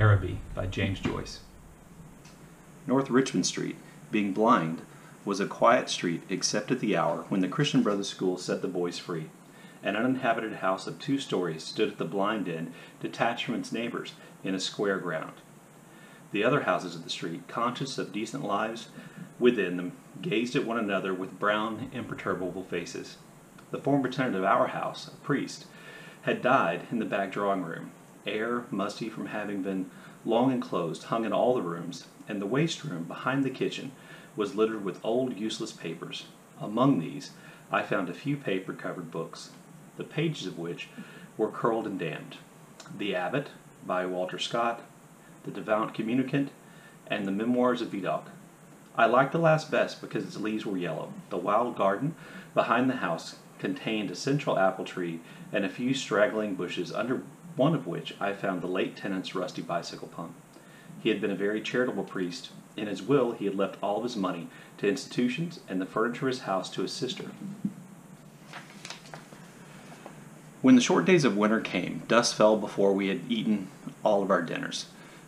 Araby by James Joyce. North Richmond Street, being blind, was a quiet street except at the hour when the Christian Brothers School set the boys free. An uninhabited house of 2 stories stood at the blind end, detached from its neighbors, in a square ground. The other houses of the street, conscious of decent lives within them, gazed at one another with brown, imperturbable faces. The former tenant of our house, a priest, had died in the back drawing-room. Air, musty from having been long enclosed, hung in all the rooms, and the waste-room, behind the kitchen, was littered with old, useless papers. Among these, I found a few paper-covered books, the pages of which were curled and damned. The Abbot, by Walter Scott, The Devout Communicant, and the Memoirs of Vidocq. I liked the last best because its leaves were yellow. The wild garden behind the house contained a central apple tree and a few straggling bushes, under one of which I found the late tenant's rusty bicycle pump. He had been a very charitable priest. In his will he had left all of his money to institutions and the furniture of his house to his sister. When the short days of winter came, dusk fell before we had eaten all of our dinners.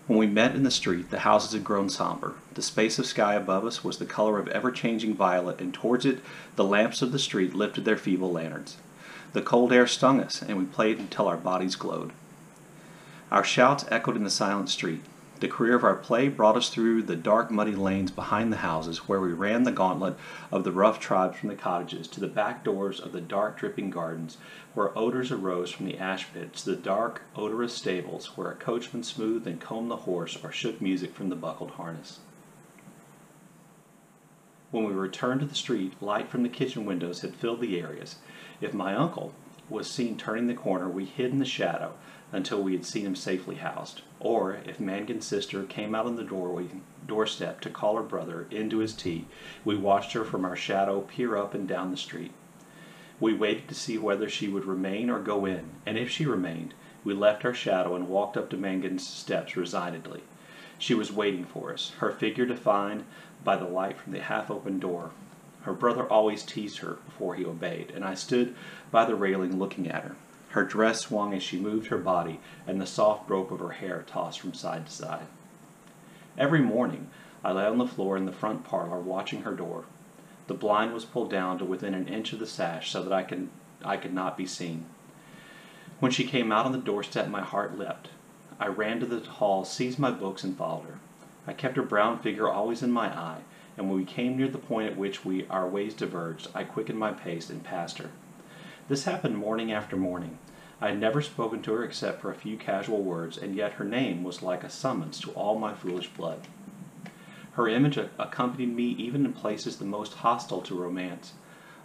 When we met in the street, the houses had grown somber. The space of sky above us was the color of ever-changing violet, and towards it the lamps of the street lifted their feeble lanterns. The cold air stung us, and we played until our bodies glowed. Our shouts echoed in the silent street. The career of our play brought us through the dark, muddy lanes behind the houses, where we ran the gauntlet of the rough tribes from the cottages to the back doors of the dark, dripping gardens, where odors arose from the ash pits, to the dark, odorous stables, where a coachman smoothed and combed the horse or shook music from the buckled harness. When we returned to the street, light from the kitchen windows had filled the areas. If my uncle was seen turning the corner, we hid in the shadow until we had seen him safely housed. Or, if Mangan's sister came out on the doorstep to call her brother into his tea, we watched her from our shadow peer up and down the street. We waited to see whether she would remain or go in, and if she remained, we left our shadow and walked up to Mangan's steps resignedly. She was waiting for us, her figure defined by the light from the half-open door. Her brother always teased her before he obeyed, and I stood by the railing looking at her. Her dress swung as she moved her body, and the soft rope of her hair tossed from side to side. Every morning, I lay on the floor in the front parlor watching her door. The blind was pulled down to within an inch of the sash so that I could not be seen. When she came out on the doorstep, my heart leapt. I ran to the hall, seized my books, and followed her. I kept her brown figure always in my eye, and when we came near the point at which our ways diverged, I quickened my pace and passed her. This happened morning after morning. I had never spoken to her except for a few casual words, and yet her name was like a summons to all my foolish blood. Her image accompanied me even in places the most hostile to romance.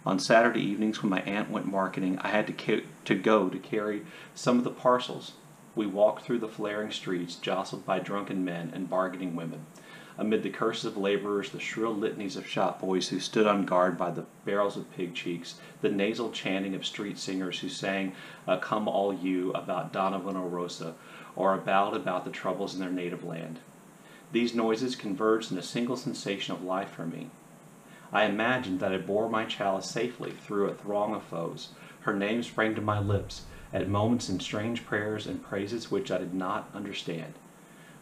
On Saturday evenings when my aunt went marketing, I had to go to carry some of the parcels. We walked through the flaring streets, jostled by drunken men and bargaining women. Amid the curses of laborers, the shrill litanies of shop boys who stood on guard by the barrels of pig cheeks, the nasal chanting of street singers who sang Come All You about Donovan or Rosa, or a ballad about the troubles in their native land. These noises converged in a single sensation of life for me. I imagined that I bore my chalice safely through a throng of foes. Her name sprang to my lips, at moments in strange prayers and praises which I did not understand.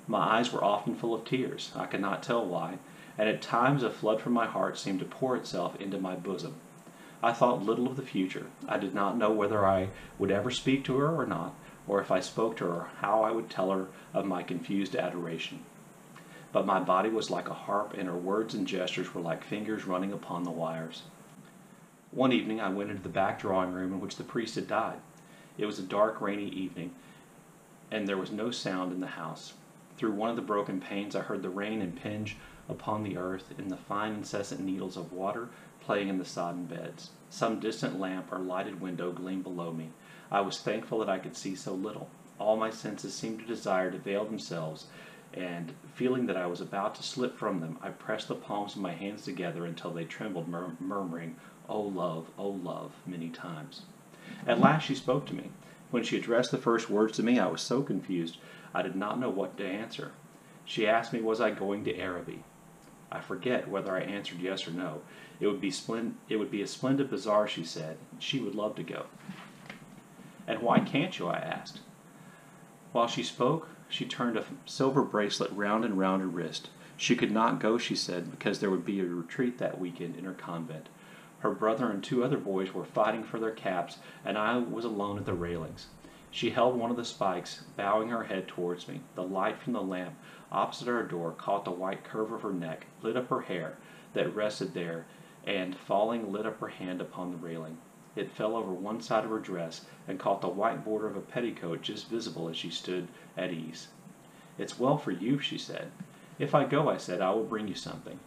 My eyes were often full of tears, I could not tell why, and at times a flood from my heart seemed to pour itself into my bosom. I thought little of the future. I did not know whether I would ever speak to her or not, or if I spoke to her, how I would tell her of my confused adoration. But my body was like a harp, and her words and gestures were like fingers running upon the wires. One evening I went into the back drawing-room in which the priest had died. It was a dark, rainy evening, and there was no sound in the house. Through one of the broken panes I heard the rain impinge upon the earth in the fine incessant needles of water playing in the sodden beds. Some distant lamp or lighted window gleamed below me. I was thankful that I could see so little. All my senses seemed to desire to veil themselves, and feeling that I was about to slip from them, I pressed the palms of my hands together until they trembled, murmuring, oh love," many times. At last she spoke to me. When she addressed the first words to me, I was so confused I did not know what to answer. She asked me, was I going to Araby? I forget whether I answered yes or no. It would be a splendid bazaar, she said. She would love to go. And why can't you? I asked. While she spoke, she turned a silver bracelet round and round her wrist. She could not go, she said, because there would be a retreat that weekend in her convent. Her brother and 2 other boys were fighting for their caps, and I was alone at the railings. She held one of the spikes, bowing her head towards me. The light from the lamp opposite our door caught the white curve of her neck, lit up her hair that rested there, and, falling, lit up her hand upon the railing. It fell over one side of her dress and caught the white border of a petticoat just visible as she stood at ease. "It's well for you," she said. "If I go," I said, "I will bring you something."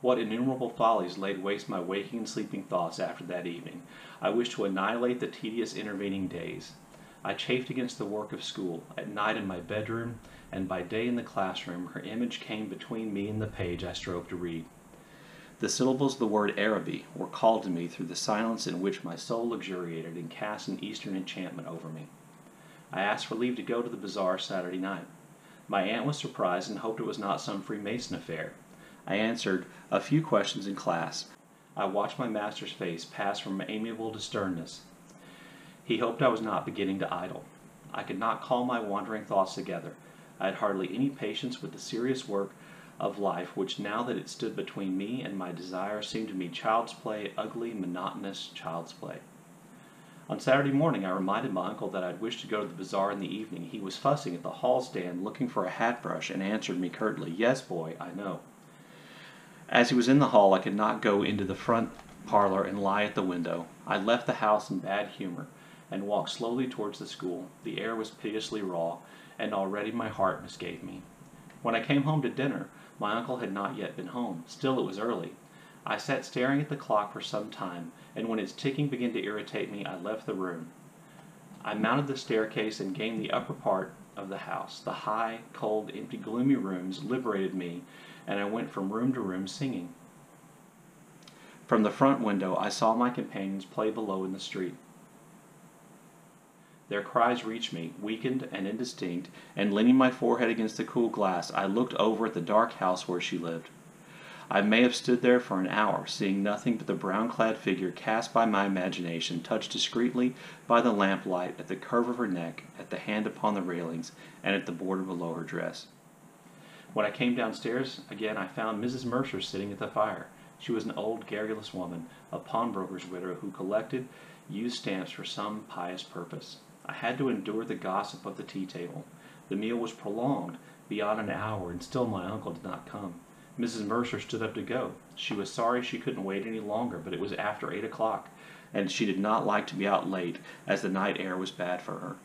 What innumerable follies laid waste my waking and sleeping thoughts after that evening. I wished to annihilate the tedious intervening days. I chafed against the work of school, at night in my bedroom, and by day in the classroom. Her image came between me and the page I strove to read. The syllables of the word Araby were called to me through the silence in which my soul luxuriated and cast an Eastern enchantment over me. I asked for leave to go to the bazaar Saturday night. My aunt was surprised and hoped it was not some Freemason affair. I answered a few questions in class. I watched my master's face pass from amiable to sternness. He hoped I was not beginning to idle. I could not call my wandering thoughts together. I had hardly any patience with the serious work of life, which, now that it stood between me and my desire, seemed to me child's play, ugly, monotonous child's play. On Saturday morning I reminded my uncle that I had wished to go to the bazaar in the evening. He was fussing at the hall stand looking for a hat brush, and answered me curtly, "Yes, boy, I know." As he was in the hall, I could not go into the front parlor and lie at the window. I left the house in bad humor, and walked slowly towards the school. The air was piteously raw, and already my heart misgave me. When I came home to dinner, my uncle had not yet been home. Still it was early. I sat staring at the clock for some time, and when its ticking began to irritate me, I left the room. I mounted the staircase and gained the upper part of the house. The high, cold, empty, gloomy rooms liberated me, and I went from room to room singing. From the front window I saw my companions play below in the street. Their cries reached me, weakened and indistinct, and leaning my forehead against the cool glass, I looked over at the dark house where she lived. I may have stood there for an hour, seeing nothing but the brown-clad figure cast by my imagination, touched discreetly by the lamplight, at the curve of her neck, at the hand upon the railings, and at the border below her dress. When I came downstairs again, I found Mrs. Mercer sitting at the fire. She was an old, garrulous woman, a pawnbroker's widow who collected used stamps for some pious purpose. I had to endure the gossip of the tea-table. The meal was prolonged beyond an hour, and still my uncle did not come. Mrs. Mercer stood up to go. She was sorry she couldn't wait any longer, but it was after 8 o'clock, and she did not like to be out late, as the night air was bad for her.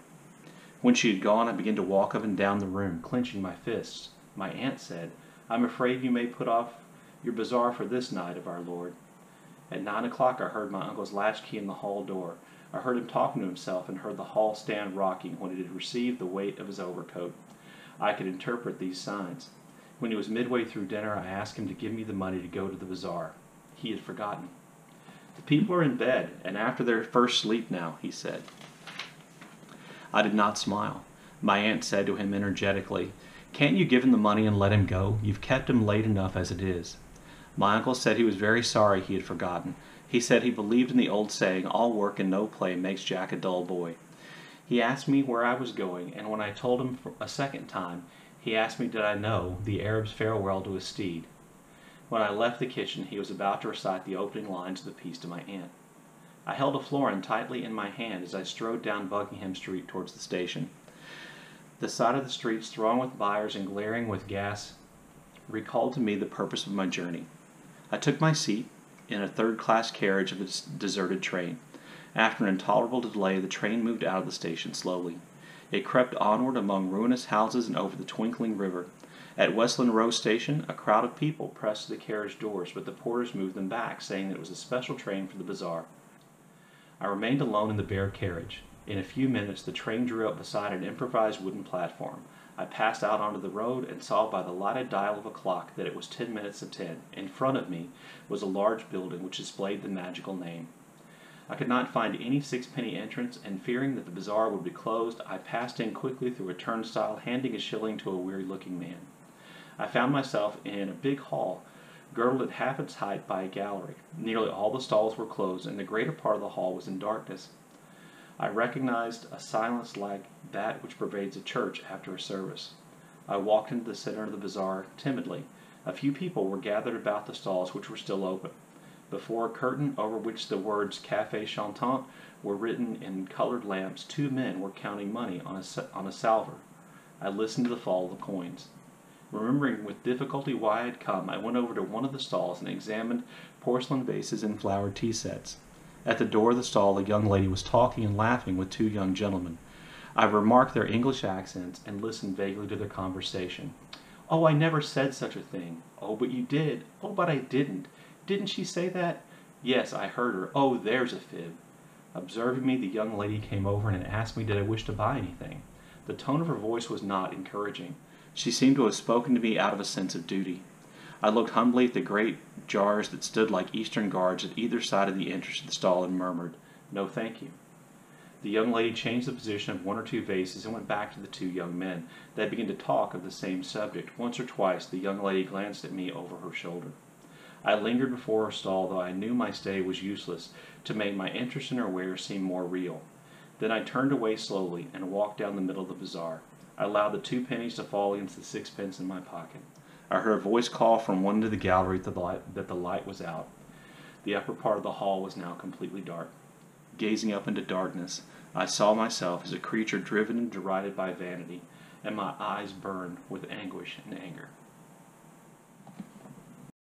When she had gone, I began to walk up and down the room, clenching my fists. My aunt said, "I'm afraid you may put off your bazaar for this night of our Lord." At 9 o'clock I heard my uncle's latchkey in the hall door. I heard him talking to himself, and heard the hall stand rocking when it had received the weight of his overcoat. I could interpret these signs. When he was midway through dinner, I asked him to give me the money to go to the bazaar. He had forgotten. "The people are in bed, and after their first sleep now," he said. I did not smile. My aunt said to him energetically, "Can't you give him the money and let him go? You've kept him late enough as it is." My uncle said he was very sorry he had forgotten. He said he believed in the old saying, "All work and no play makes Jack a dull boy." He asked me where I was going, and when I told him for a second time, he asked me did I know the Arab's farewell to his steed. When I left the kitchen, he was about to recite the opening lines of the piece to my aunt. I held a florin tightly in my hand as I strode down Buckingham Street towards the station. The sight of the streets thronged with buyers and glaring with gas recalled to me the purpose of my journey. I took my seat in a third-class carriage of a deserted train. After an intolerable delay, the train moved out of the station slowly. It crept onward among ruinous houses and over the twinkling river. At Westland Row Station, a crowd of people pressed to the carriage doors, but the porters moved them back, saying that it was a special train for the bazaar. I remained alone in the bare carriage. In a few minutes, the train drew up beside an improvised wooden platform. I passed out onto the road and saw by the lighted dial of a clock that it was 10 minutes of 10. In front of me was a large building which displayed the magical name. I could not find any sixpenny entrance, and fearing that the bazaar would be closed, I passed in quickly through a turnstile, handing a shilling to a weary-looking man. I found myself in a big hall, girdled at half its height by a gallery. Nearly all the stalls were closed, and the greater part of the hall was in darkness. I recognized a silence like that which pervades a church after a service. I walked into the center of the bazaar timidly. A few people were gathered about the stalls which were still open. Before a curtain over which the words Café Chantant were written in colored lamps, two men were counting money on a salver. I listened to the fall of the coins. Remembering with difficulty why I had come, I went over to one of the stalls and examined porcelain vases and flowered tea sets. At the door of the stall, a young lady was talking and laughing with two young gentlemen. I remarked their English accents and listened vaguely to their conversation. "Oh, I never said such a thing." "Oh, but you did." "Oh, but I didn't." "Didn't she say that?" "Yes, I heard her." "Oh, there's a fib." Observing me, the young lady came over and asked me did I wish to buy anything. The tone of her voice was not encouraging. She seemed to have spoken to me out of a sense of duty. I looked humbly at the great jars that stood like Eastern guards at either side of the entrance to the stall and murmured, "No, thank you." The young lady changed the position of one or two vases and went back to the two young men. They began to talk of the same subject. Once or twice the young lady glanced at me over her shoulder. I lingered before her stall, though I knew my stay was useless, to make my interest in her wares seem more real. Then I turned away slowly and walked down the middle of the bazaar. I allowed the 2 pennies to fall against the 6 pence in my pocket. I heard a voice call from one end of the gallery that the light was out. The upper part of the hall was now completely dark. Gazing up into darkness, I saw myself as a creature driven and derided by vanity, and my eyes burned with anguish and anger.